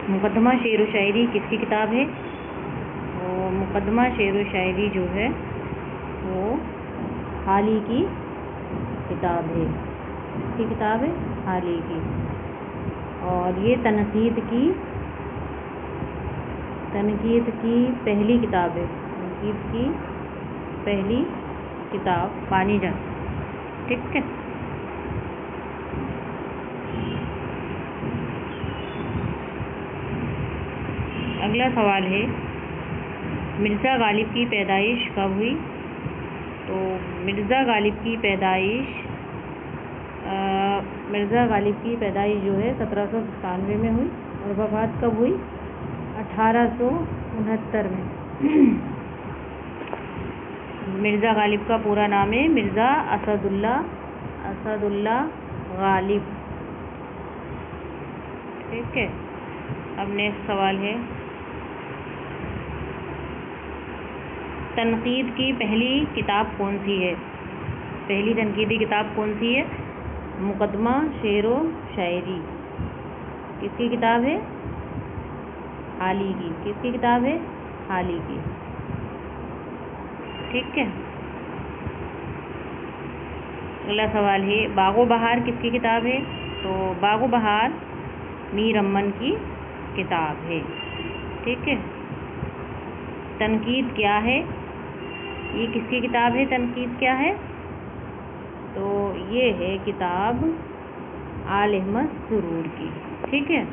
مقدمہ شعر و شاعری کس کی کتاب ہے؟ وہ مقدمہ شعر و شاعری جو ہے وہ حالی کی کتاب ہے. کس کی کتاب ہے؟ حالی کی. اور یہ تنقید کی پہلی کتاب ہے. تنقید کی پہلی کتاب مانی جاتی ہے. ٹھیک ہے. اگلا سوال ہے مرزا غالب کی پیدائش کب ہوئی؟ تو مرزا غالب کی پیدائش جو ہے 1797 میں ہوئی اور وفات کب ہوئی؟ 1869 میں. مرزا غالب کا پورا نام ہے مرزا اسد اللہ غالب. ٹھیک ہے. اب نیکسٹ سوال ہے تنقید کی پہلی کتاب کون سی ہے؟ پہلی تنقیدی کتاب کون سی ہے؟ مقدمہ شعر و شاعری. کس کی کتاب ہے؟ حالی کی. کس کی کتاب ہے؟ حالی کی. ٹھیک ہے. اگلا سوال ہے باغ و بہار کس کی کتاب ہے؟ تو باغ و بہار میر امن کی کتاب ہے. ٹھیک ہے. تنقید کیا ہے؟ یہ کس کی کتاب ہے؟ تنقید کیا ہے؟ تو یہ ہے کتاب آل احمد سرور کی. ٹھیک ہے.